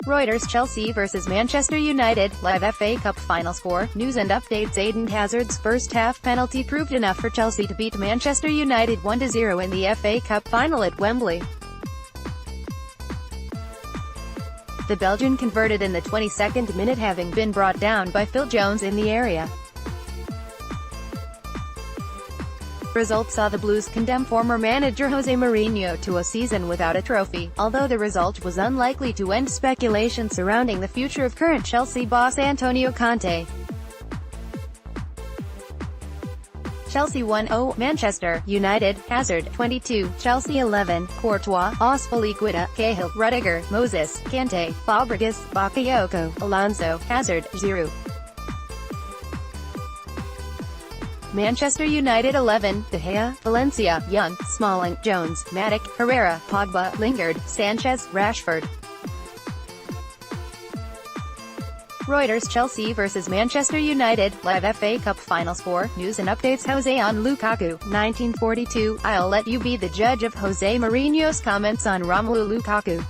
REUTERSChelsea vs Manchester United, live FA Cup final score, news and updates. Eden Hazard's first half penalty proved enough for Chelsea to beat Manchester United 1-0 in the FA Cup final at Wembley. The Belgian converted in the 22nd minute, having been brought down by Phil Jones in the area. Result saw the Blues condemn former manager Jose Mourinho to a season without a trophy, although the result was unlikely to end speculation surrounding the future of current Chelsea boss Antonio Conte. Chelsea 1-0, Manchester United, Hazard, 22, Chelsea 11, Courtois, Azpilicueta, Cahill, Rudiger, Moses, Kante, Fabregas, Bakayoko, Alonso, Hazard, Giroud. Manchester United 11, De Gea, Valencia, Young, Smalling, Jones, Matic, Herrera, Pogba, Lingard, Sanchez, Rashford. REUTERSChelsea vs Manchester United, live FA Cup final score, news and updates. Jose on Lukaku, 1942, I'll let you be the judge of Jose Mourinho's comments on Romelu Lukaku.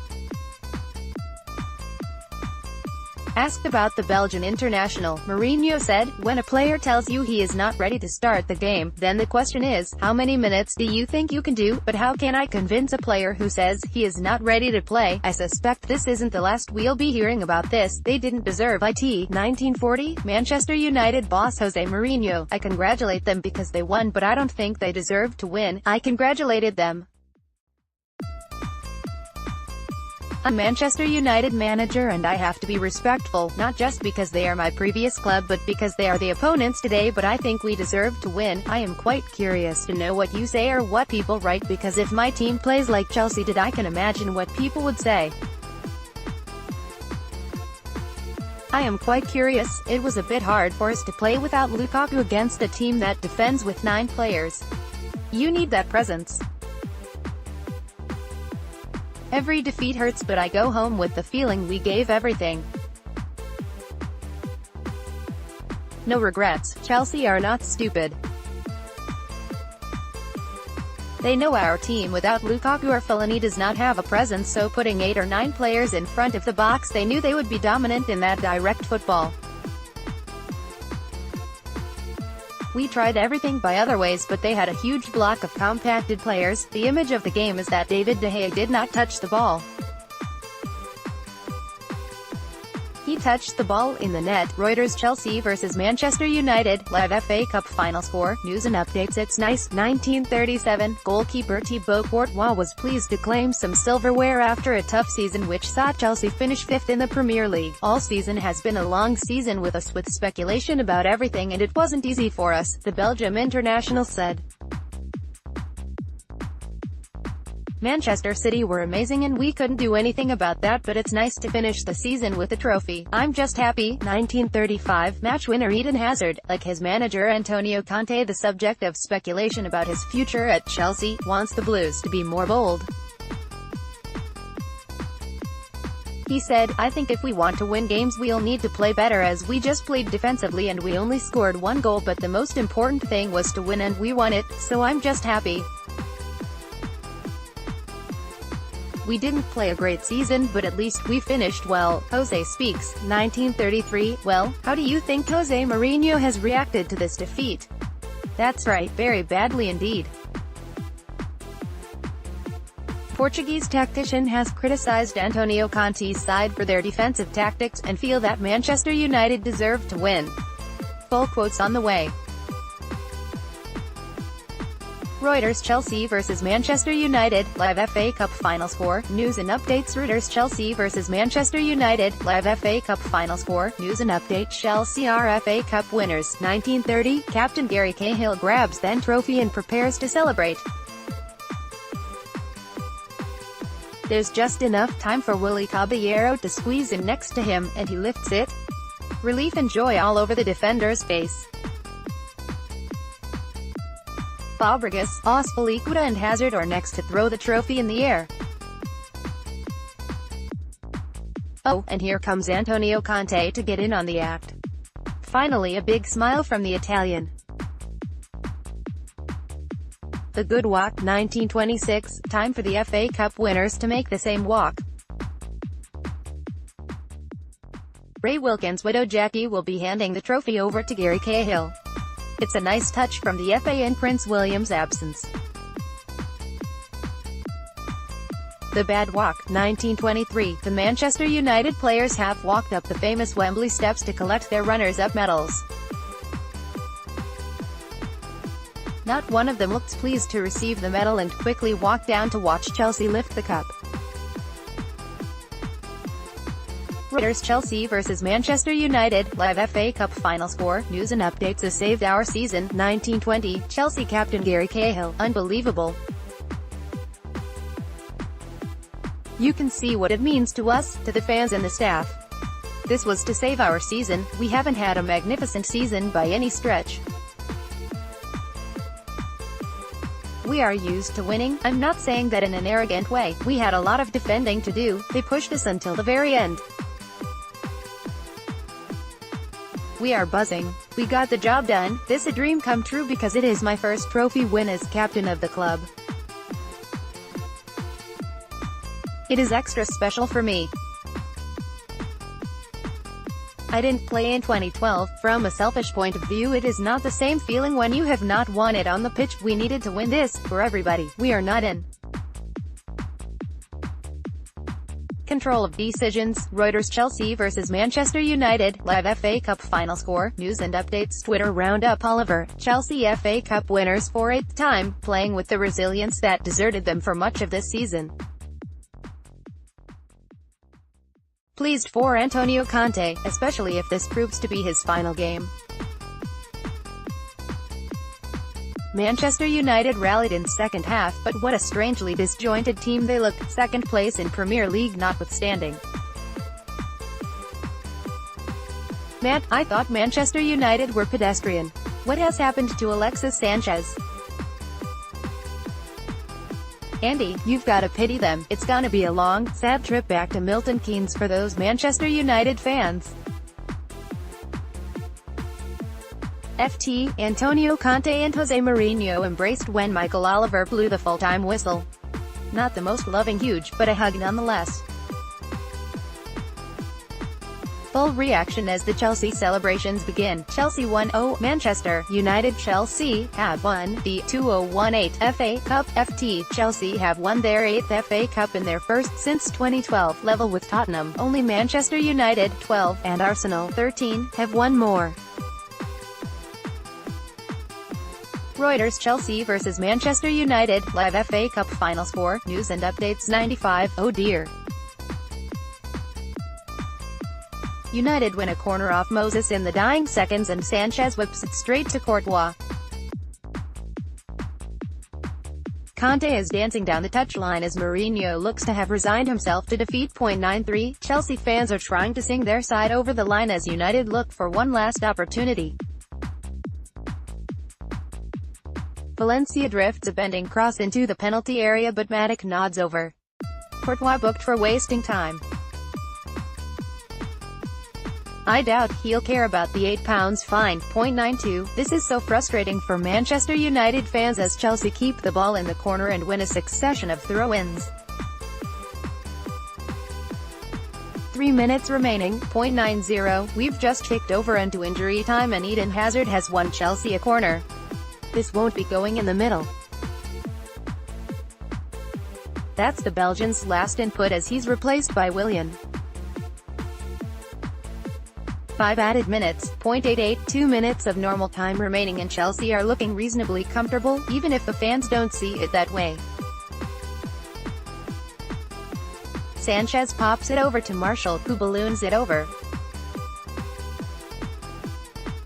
Asked about the Belgian international, Mourinho said, "When a player tells you he is not ready to start the game, then the question is, how many minutes do you think you can do? But how can I convince a player who says he is not ready to play? I suspect this isn't the last we'll be hearing about this. They didn't deserve it." 1940, Manchester United boss Jose Mourinho, "I congratulate them because they won, but I don't think they deserved to win. I congratulated them. I'm Manchester United manager and I have to be respectful, not just because they are my previous club but because they are the opponents today, but I think we deserve to win. I am quite curious to know what you say or what people write, because if my team plays like Chelsea did, I can imagine what people would say. I am quite curious. It was a bit hard for us to play without Lukaku against a team that defends with 9 players. You need that presence. Every defeat hurts, but I go home with the feeling we gave everything. No regrets. Chelsea are not stupid. They know our team without Lukaku or Fellaini does not have a presence, so putting 8 or 9 players in front of the box, they knew they would be dominant in that direct football. We tried everything by other ways, but they had a huge block of compacted players. The image of the game is that David De Gea did not touch the ball. He touched the ball in the net. REUTERSChelsea vs Manchester United, live FA Cup final score, news and updates. It's nice. 1937, goalkeeper Thibaut Courtois was pleased to claim some silverware after a tough season which saw Chelsea finish 5th in the Premier League. All season has been a long season with us, with speculation about everything, and it wasn't easy for us, the Belgian international said. Manchester City were amazing and we couldn't do anything about that, but it's nice to finish the season with a trophy. I'm just happy." 1935, match winner Eden Hazard, like his manager Antonio Conte, the subject of speculation about his future at Chelsea, wants the Blues to be more bold. He said, "I think if we want to win games we'll need to play better, as we just played defensively and we only scored 1 goal, but the most important thing was to win and we won it, so I'm just happy. We didn't play a great season, but at least we finished well." Jose speaks. 1933, well, how do you think Jose Mourinho has reacted to this defeat? That's right, very badly indeed. Portuguese tactician has criticized Antonio Conte's side for their defensive tactics, and feel that Manchester United deserved to win. Full quotes on the way. REUTERSChelsea vs Manchester United, live FA Cup final score, news and updates. REUTERSChelsea vs Manchester United, live FA Cup final score, news and updates. Chelsea are FA Cup winners. 1930, captain Gary Cahill grabs then trophy and prepares to celebrate. There's just enough time for Willy Caballero to squeeze in next to him, and he lifts it. Relief and joy all over the defender's face. Fabregas, Azpilicueta and Hazard are next to throw the trophy in the air. Oh, and here comes Antonio Conte to get in on the act. Finally a big smile from the Italian. The good walk. 1926, time for the FA Cup winners to make the same walk. Ray Wilkins' widow Jackie will be handing the trophy over to Gary Cahill. It's a nice touch from the FA in Prince William's absence. The Bad Walk, 1923. The Manchester United players have walked up the famous Wembley steps to collect their runners-up medals. Not one of them looked pleased to receive the medal and quickly walked down to watch Chelsea lift the cup. REUTERSChelsea vs Manchester United, live FA Cup final score, news and updates. Has saved our season, 1920, Chelsea captain Gary Cahill, unbelievable. You can see what it means to us, to the fans and the staff. This was to save our season. We haven't had a magnificent season by any stretch. We are used to winning. I'm not saying that in an arrogant way. We had a lot of defending to do. They pushed us until the very end. We are buzzing. We got the job done. This a dream come true because it is my first trophy win as captain of the club. It is extra special for me. I didn't play in 2012. From a selfish point of view, it is not the same feeling when you have not won it on the pitch. We needed to win this, for everybody. We are not in control of decisions. REUTERSChelsea vs Manchester United, live FA Cup final score, news and updates. Twitter roundup. Oliver, Chelsea FA Cup winners for 8th time, playing with the resilience that deserted them for much of this season. Pleased for Antonio Conte, especially if this proves to be his final game. Manchester United rallied in second half, but what a strangely disjointed team they look, second place in Premier League notwithstanding. Matt, I thought Manchester United were pedestrian. What has happened to Alexis Sanchez? Andy, you've got to pity them. It's gonna be a long, sad trip back to Milton Keynes for those Manchester United fans. FT, Antonio Conte and Jose Mourinho embraced when Michael Oliver blew the full-time whistle. Not the most loving huge, but a hug nonetheless. Full reaction as the Chelsea celebrations begin. Chelsea 1-0, Manchester United. Chelsea have won the 2018 FA Cup. FT, Chelsea have won their 8th FA Cup in their first since 2012, level with Tottenham. Only Manchester United, 12, and Arsenal, 13, have won more. REUTERSChelsea vs Manchester United, live FA Cup final score, news and updates. 95, oh dear. United win a corner off Moses in the dying seconds and Sanchez whips it straight to Courtois. Conte is dancing down the touchline as Mourinho looks to have resigned himself to defeat. 93, Chelsea fans are trying to sing their side over the line as United look for one last opportunity. Valencia drifts a bending cross into the penalty area but Matic nods over. Courtois booked for wasting time. I doubt he'll care about the £8 fine. 92, this is so frustrating for Manchester United fans as Chelsea keep the ball in the corner and win a succession of throw-ins. 3 minutes remaining. 90, we've just kicked over into injury time and Eden Hazard has won Chelsea a corner. This won't be going in the middle. That's the Belgian's last input as he's replaced by Willian. 5 added minutes. 88, 2 minutes of normal time remaining and Chelsea are looking reasonably comfortable, even if the fans don't see it that way. Sanchez pops it over to Martial, who balloons it over.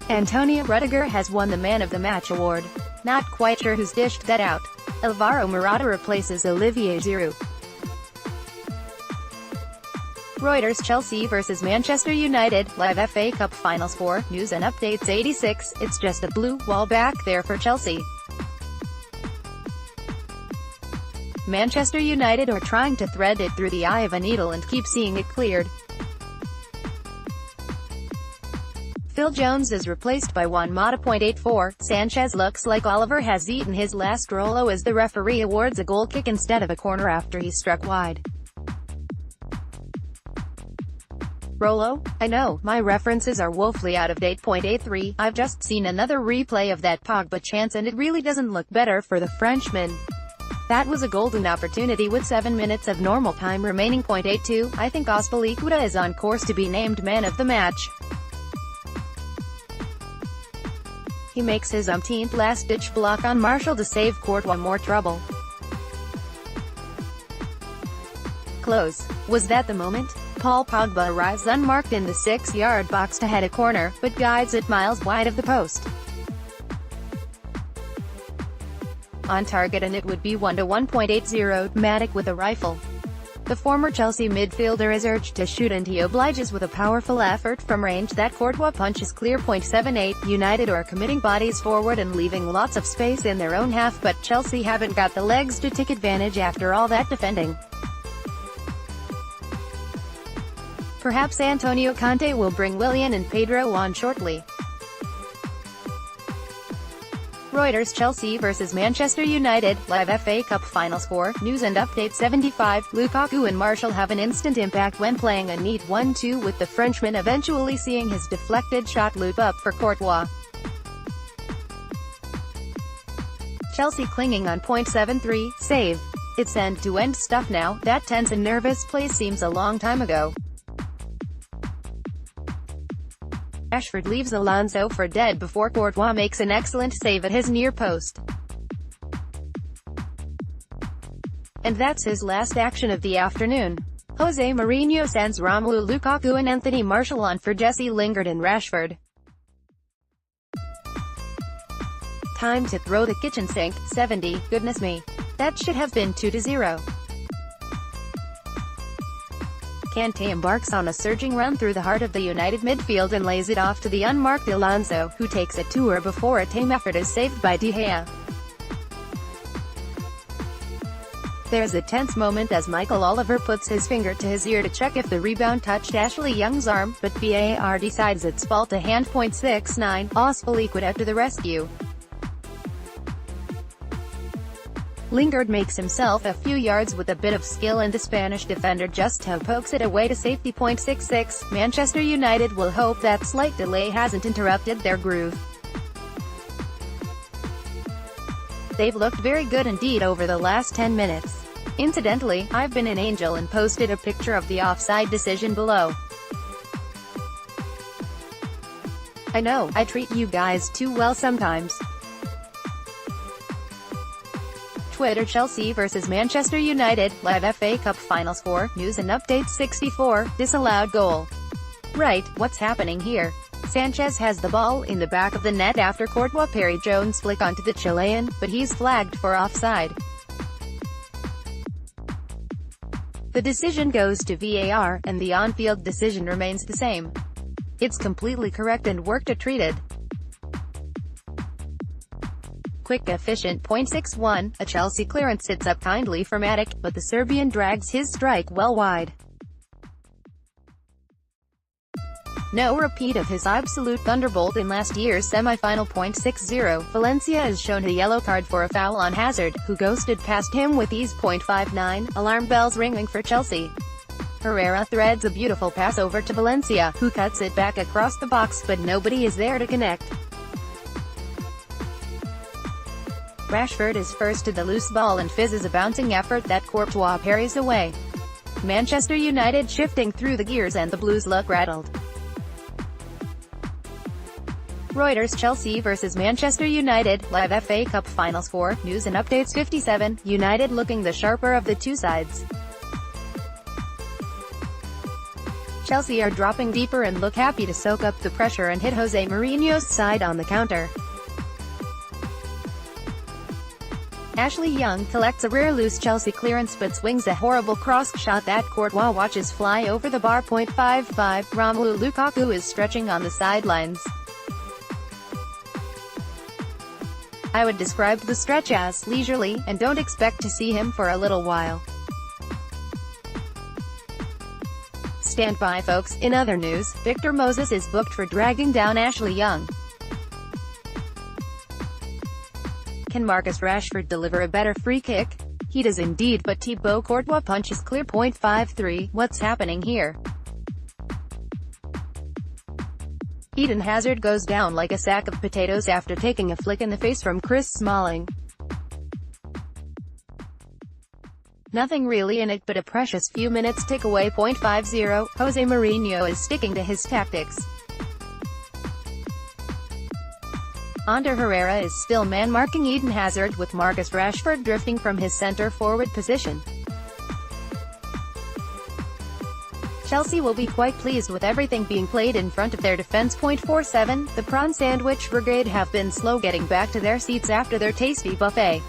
Antonio Rudiger has won the Man of the Match award. Not quite sure who's dished that out. Alvaro Morata replaces Olivier Giroud. REUTERSChelsea vs Manchester United, live FA Cup final score, news and updates. 86, it's just a blue wall back there for Chelsea. Manchester United are trying to thread it through the eye of a needle and keep seeing it cleared. Phil Jones is replaced by Juan Mata. 84, Sanchez looks like Oliver has eaten his last Rolo as the referee awards a goal kick instead of a corner after he struck wide. Rolo? I know, my references are woefully out of date. 83, I've just seen another replay of that Pogba chance and it really doesn't look better for the Frenchman. That was a golden opportunity with 7 minutes of normal time remaining. 82, I think Ospelikuta is on course to be named man of the match. He makes his umpteenth last-ditch block on Martial to save Courtois more trouble. Close. Was that the moment? Paul Pogba arrives unmarked in the 6-yard box to head a corner, but guides it miles wide of the post. On target, and it would be 1-1.80. Matic with a rifle. The former Chelsea midfielder is urged to shoot and he obliges with a powerful effort from range that Courtois punches clear. 78, United are committing bodies forward and leaving lots of space in their own half, but Chelsea haven't got the legs to take advantage after all that defending. Perhaps Antonio Conte will bring Willian and Pedro on shortly. REUTERSChelsea vs Manchester United, live FA Cup final score, news and update. 75, Lukaku and Martial have an instant impact when playing a neat 1-2 with the Frenchman eventually seeing his deflected shot loop up for Courtois. Chelsea clinging on. 73, save. It's end-to-end stuff now. That tense and nervous play seems a long time ago. Rashford leaves Alonso for dead before Courtois makes an excellent save at his near post. And that's his last action of the afternoon. Jose Mourinho sends Romelu Lukaku and Anthony Martial on for Jesse Lingard and Rashford. Time to throw the kitchen sink. 70, goodness me. That should have been 2-0. Kante embarks on a surging run through the heart of the United midfield and lays it off to the unmarked Alonso, who takes a tour before a tame effort is saved by De Gea. There's a tense moment as Michael Oliver puts his finger to his ear to check if the rebound touched Ashley Young's arm, but VAR decides it's ball to hand. 69, Ospelikuta to the rescue. Lingard makes himself a few yards with a bit of skill and the Spanish defender just pokes it away to safety. 66, Manchester United will hope that slight delay hasn't interrupted their groove. They've looked very good indeed over the last 10 minutes. Incidentally, I've been an angel and posted a picture of the offside decision below. I know, I treat you guys too well sometimes. REUTERSchelsea vs Manchester United, live FA Cup final score, news and updates. 64, disallowed goal. Right, what's happening here? Sanchez has the ball in the back of the net after Courtois parried Jones' flick onto the Chilean, but he's flagged for offside. The decision goes to VAR, and the on-field decision remains the same. It's completely correct and worked to treat it. Quick, efficient. 61, a Chelsea clearance sits up kindly for Matic, but the Serbian drags his strike well wide. No repeat of his absolute thunderbolt in last year's semi-final. 60, Valencia is shown a yellow card for a foul on Hazard, who ghosted past him with ease. 59, alarm bells ringing for Chelsea. Herrera threads a beautiful pass over to Valencia, who cuts it back across the box, but nobody is there to connect. Rashford is first to the loose ball and fizzes a bouncing effort that Courtois parries away. Manchester United shifting through the gears and the Blues look rattled. REUTERSchelsea vs Manchester United, live FA Cup final score, news and updates. 57, United looking the sharper of the two sides. Chelsea are dropping deeper and look happy to soak up the pressure and hit Jose Mourinho's side on the counter. Ashley Young collects a rare loose Chelsea clearance but swings a horrible cross shot that Courtois watches fly over the bar. 55, Romelu Lukaku is stretching on the sidelines. I would describe the stretch as leisurely, and don't expect to see him for a little while. Stand by, folks. In other news, Victor Moses is booked for dragging down Ashley Young. Can Marcus Rashford deliver a better free kick? He does indeed, but Thibaut Courtois punches clear. 53, what's happening here? Eden Hazard goes down like a sack of potatoes after taking a flick in the face from Chris Smalling. Nothing really in it but a precious few minutes tick away. 50. Jose Mourinho is sticking to his tactics. Ander Herrera is still man-marking Eden Hazard, with Marcus Rashford drifting from his centre-forward position. Chelsea will be quite pleased with everything being played in front of their defence. 47. The Prawn Sandwich Brigade have been slow getting back to their seats after their tasty buffet.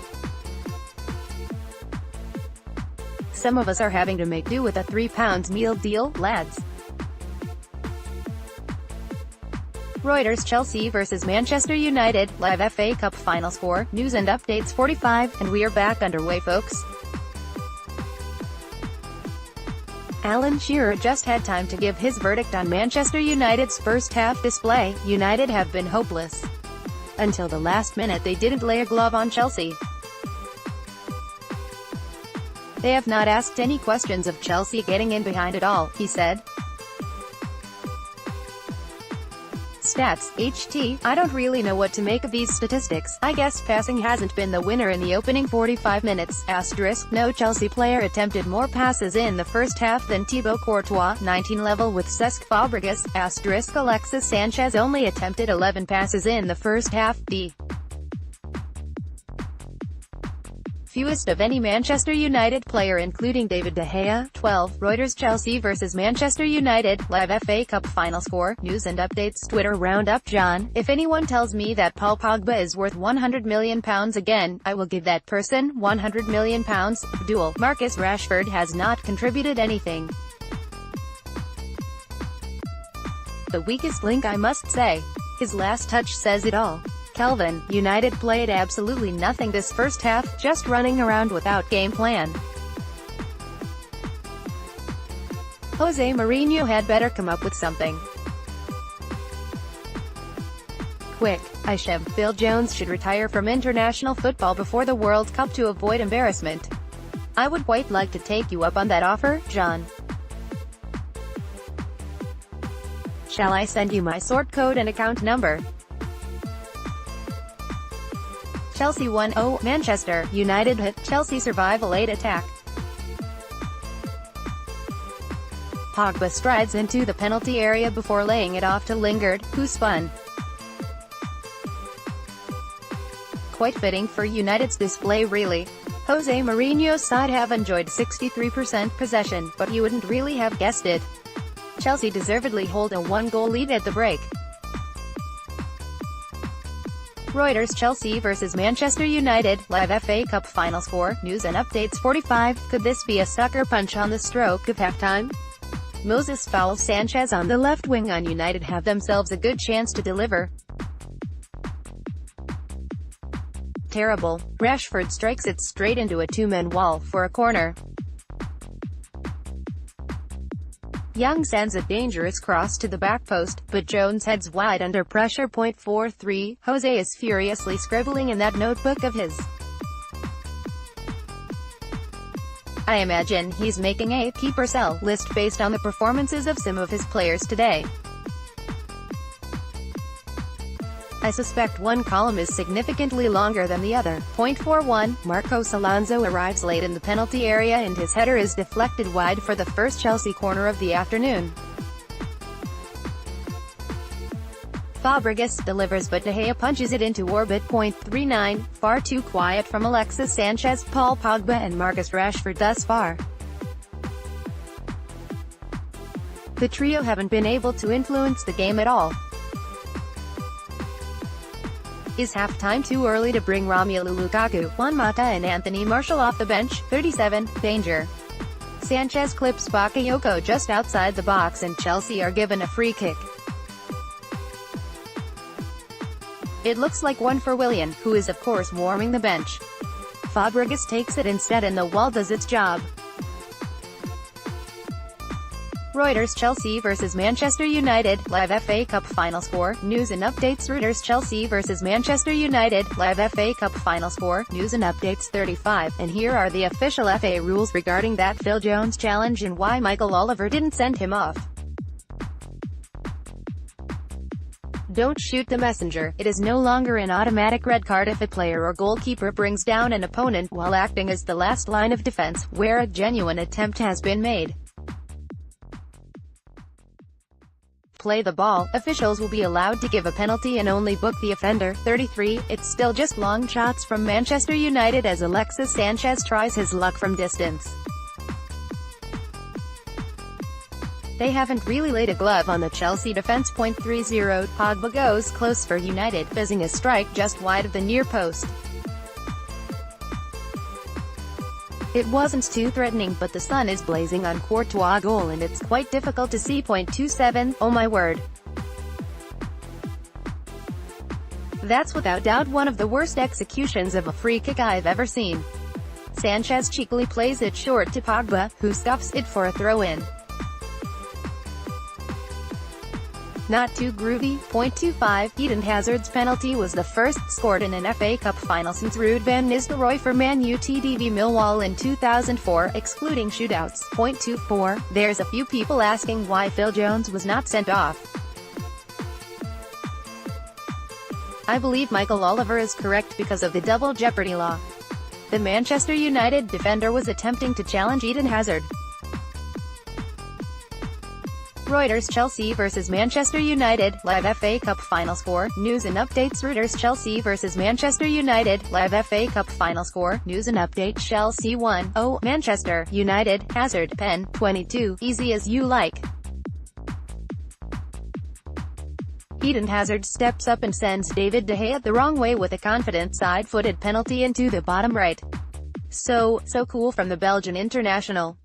Some of us are having to make do with a £3 meal deal, lads. REUTERSChelsea vs Manchester United, live FA Cup final score, news and updates. 45, and we are back underway, folks. Alan Shearer just had time to give his verdict on Manchester United's first-half display. United have been hopeless. Until the last minute they didn't lay a glove on Chelsea. They have not asked any questions of Chelsea getting in behind it all, he said. Stats, HT, I don't really know what to make of these statistics. I guess passing hasn't been the winner in the opening 45 minutes, asterisk. No Chelsea player attempted more passes in the first half than Thibaut Courtois, 19 level with Cesc Fabregas, asterisk. Alexis Sanchez only attempted 11 passes in the first half, the fewest of any Manchester United player including David De Gea. 12. REUTERSChelsea vs Manchester United, live FA Cup final score, news and updates. Twitter roundup. John, if anyone tells me that Paul Pogba is worth £100 million again, I will give that person £100 million. Abdul, Marcus Rashford has not contributed anything. The weakest link, I must say. His last touch says it all. Kelvin, United played absolutely nothing this first half, just running around without game plan. Jose Mourinho had better come up with something quick. Phil Jones should retire from international football before the World Cup to avoid embarrassment. I would quite like to take you up on that offer, John. Shall I send you my sort code and account number? Chelsea 1-0, Manchester United hit, Chelsea survival 8 attack. Pogba strides into the penalty area before laying it off to Lingard, who spun. Quite fitting for United's display, really. Jose Mourinho's side have enjoyed 63% possession, but you wouldn't really have guessed it. Chelsea deservedly hold a one-goal lead at the break. REUTERSChelsea vs Manchester United, live FA Cup final score, news and updates. 45, could this be a sucker punch on the stroke of halftime? Moses fouls Sanchez on the left wing on United have themselves a good chance to deliver. Terrible. Rashford strikes it straight into a two-man wall for a corner. Young sends a dangerous cross to the back post, but Jones heads wide under pressure. 43, Jose is furiously scribbling in that notebook of his. I imagine he's making a keep or sell list based on the performances of some of his players today. I suspect one column is significantly longer than the other. 41, Marcos Alonso arrives late in the penalty area and his header is deflected wide for the first Chelsea corner of the afternoon. Fabregas delivers but De Gea punches it into orbit. 39, far too quiet from Alexis Sanchez, Paul Pogba and Marcus Rashford thus far. The trio haven't been able to influence the game at all. Is halftime too early to bring Romelu Lukaku, Juan Mata and Anthony Martial off the bench? 37, danger. Sanchez clips Bakayoko just outside the box and Chelsea are given a free kick. It looks like one for Willian, who is of course warming the bench. Fabregas takes it instead and the wall does its job. REUTERSChelsea vs Manchester United, live FA Cup final score, news and updates. REUTERSChelsea vs Manchester United, live FA Cup final score, news and updates. 35, and here are the official FA rules regarding that Phil Jones challenge and why Michael Oliver didn't send him off. Don't shoot the messenger. It is no longer an automatic red card if a player or goalkeeper brings down an opponent while acting as the last line of defense, where a genuine attempt has been made. Play the ball. Officials will be allowed to give a penalty and only book the offender. 33. It's still just long shots from Manchester United as Alexis Sanchez tries his luck from distance. They haven't really laid a glove on the Chelsea defence. 30. Pogba goes close for United, fizzing a strike just wide of the near post. It wasn't too threatening, but the sun is blazing on Courtois' goal and it's quite difficult to see. 27. Oh my word. That's without doubt one of the worst executions of a free kick I've ever seen. Sanchez cheekily plays it short to Pogba, who scuffs it for a throw-in. Not too groovy. 25. Eden Hazard's penalty was the first scored in an FA Cup final since Ruud van Nistelrooy for Man Utd v Millwall in 2004, excluding shootouts. 24. There's a few people asking why Phil Jones was not sent off. I believe Michael Oliver is correct because of the double jeopardy law. The Manchester United defender was attempting to challenge Eden Hazard. REUTERSChelsea vs Manchester United, live FA Cup final score, news and updates. REUTERSChelsea vs Manchester United, live FA Cup final score, news and updates. Chelsea 1-0, Manchester United, Hazard, pen, 22, easy as you like. Eden Hazard steps up and sends David De Gea the wrong way with a confident side-footed penalty into the bottom right. So cool from the Belgian international.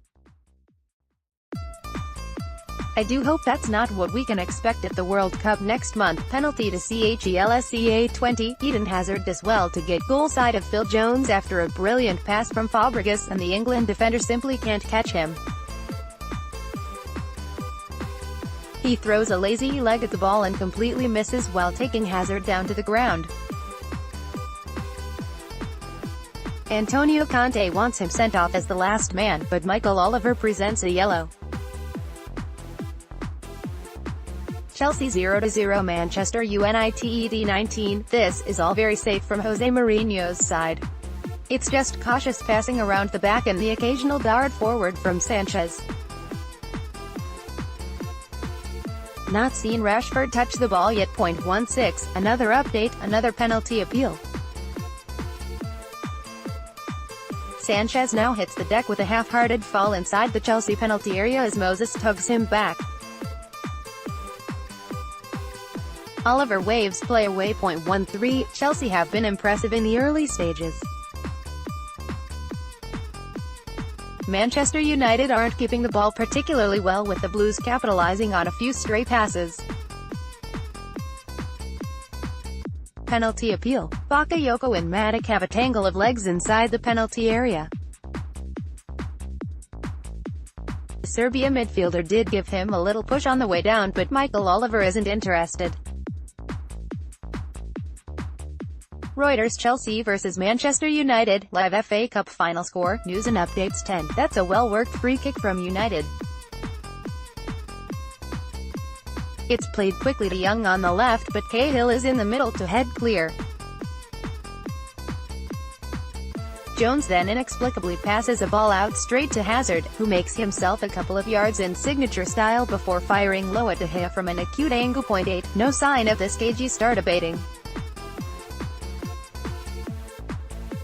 I do hope that's not what we can expect at the World Cup next month. Penalty to Chelsea. 20. Eden Hazard does well to get goal side of Phil Jones after a brilliant pass from Fabregas and the England defender simply can't catch him. He throws a lazy leg at the ball and completely misses while taking Hazard down to the ground. Antonio Conte wants him sent off as the last man, but Michael Oliver presents a yellow. Chelsea 0-0 Manchester United. 19. This is all very safe from Jose Mourinho's side. It's just cautious passing around the back and the occasional dart forward from Sanchez. Not seen Rashford touch the ball yet. 16. Another update, another penalty appeal. Sanchez now hits the deck with a half-hearted fall inside the Chelsea penalty area as Moses tugs him back. Oliver waves play away. 13. Chelsea have been impressive in the early stages. Manchester United aren't keeping the ball particularly well, with the Blues capitalizing on a few stray passes. Penalty appeal. Bakayoko and Matic have a tangle of legs inside the penalty area. The Serbia midfielder did give him a little push on the way down, but Michael Oliver isn't interested. REUTERSChelsea vs Manchester United, live FA Cup final score, news and updates. 10. That's a well-worked free kick from United. It's played quickly to Young on the left, but Cahill is in the middle to head clear. Jones then inexplicably passes a ball out straight to Hazard, who makes himself a couple of yards in signature style before firing low at De Gea from an acute angle. 8. No sign of this cagey start abating.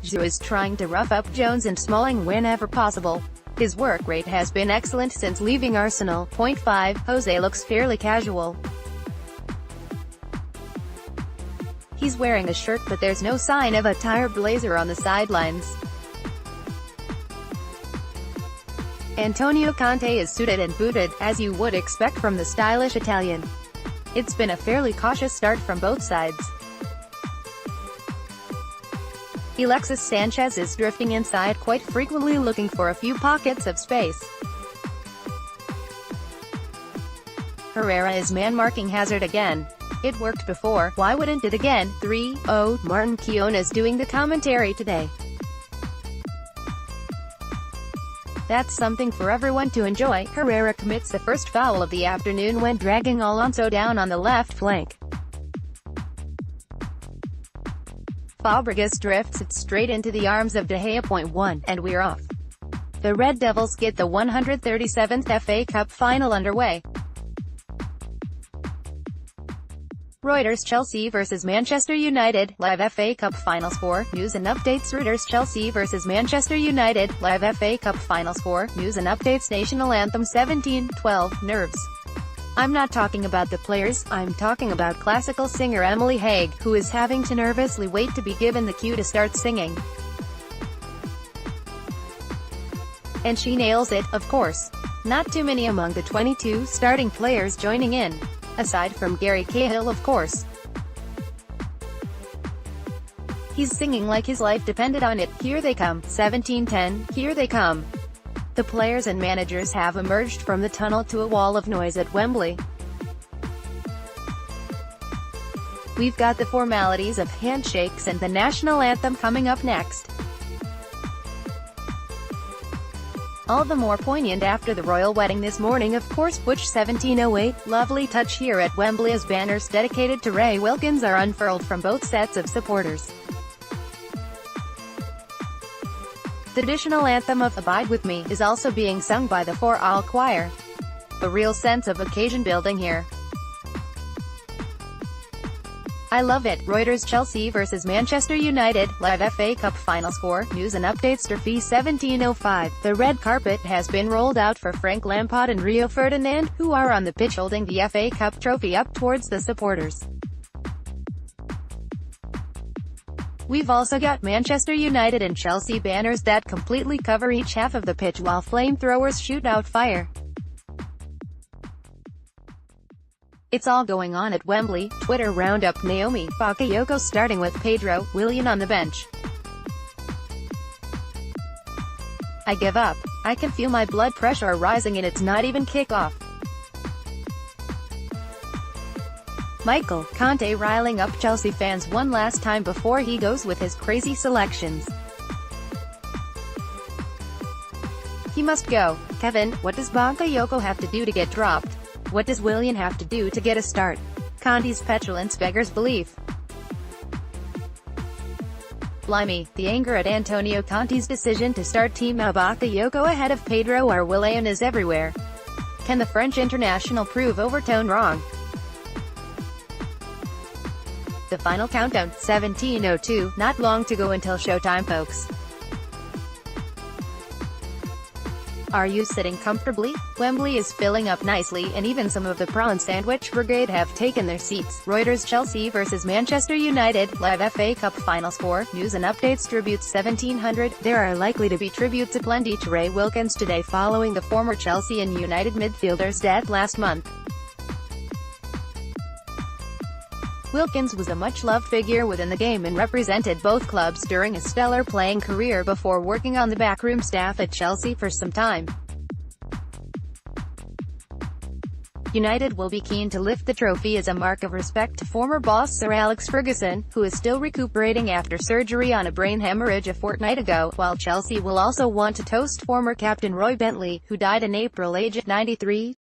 Zhu is trying to rough up Jones and Smalling whenever possible. His work rate has been excellent since leaving Arsenal. 5. Jose looks fairly casual. He's wearing a shirt, but there's no sign of a tired blazer on the sidelines. Antonio Conte is suited and booted, as you would expect from the stylish Italian. It's been a fairly cautious start from both sides. Alexis Sanchez is drifting inside quite frequently, looking for a few pockets of space. Herrera is man-marking Hazard again. It worked before, why wouldn't it again? 3. Oh, Martin Keown is doing the commentary today. That's something for everyone to enjoy. Herrera commits the first foul of the afternoon when dragging Alonso down on the left flank. Fabregas drifts it straight into the arms of De Gea. 1, and we're off. The Red Devils get the 137th FA Cup final underway. REUTERSChelsea vs Manchester United, live FA Cup final score, news and updates. REUTERSChelsea vs Manchester United, live FA Cup final score, news and updates. National anthem 17-12, nerves. I'm not talking about the players, I'm talking about classical singer Emily Haig, who is having to nervously wait to be given the cue to start singing. And she nails it, of course. Not too many among the 22 starting players joining in. Aside from Gary Cahill, of course. He's singing like his life depended on it. Here they come, 17-10, here they come. The players and managers have emerged from the tunnel to a wall of noise at Wembley. We've got the formalities of handshakes and the national anthem coming up next. All the more poignant after the royal wedding this morning, of course. Butch 1708, lovely touch here at Wembley as banners dedicated to Ray Wilkins are unfurled from both sets of supporters. The traditional anthem of Abide With Me is also being sung by the 4-all choir. A real sense of occasion building here. I love it. REUTERSChelsea vs Manchester United, live FA Cup final score, news and updates. Trophy 1705. The red carpet has been rolled out for Frank Lampard and Rio Ferdinand, who are on the pitch holding the FA Cup trophy up towards the supporters. We've also got Manchester United and Chelsea banners that completely cover each half of the pitch while flamethrowers shoot out fire. It's all going on at Wembley. Twitter roundup. Naomi Bakayoko starting with Pedro, Willian on the bench. I give up. I can feel my blood pressure rising and it's not even kick-off. Michael Conte riling up Chelsea fans one last time before he goes with his crazy selections. He must go. Kevin, what does Bakayoko have to do to get dropped? What does Willian have to do to get a start? Conte's petulance beggars belief. Blimey, the anger at Antonio Conte's decision to start Timo Bakayoko ahead of Pedro or Willian is everywhere. Can the French international prove overtone wrong? The final countdown, 17:02, not long to go until showtime, folks. Are you sitting comfortably? Wembley is filling up nicely, and even some of the prawn sandwich brigade have taken their seats. REUTERSChelsea vs Manchester United, live FA Cup final score, news and updates. Tributes 1700. There are likely to be tributes aplenty to Ray Wilkins today following the former Chelsea and United midfielder's death last month. Wilkins was a much-loved figure within the game and represented both clubs during a stellar playing career before working on the backroom staff at Chelsea for some time. United will be keen to lift the trophy as a mark of respect to former boss Sir Alex Ferguson, who is still recuperating after surgery on a brain hemorrhage a fortnight ago, while Chelsea will also want to toast former captain Roy Bentley, who died in April aged 93.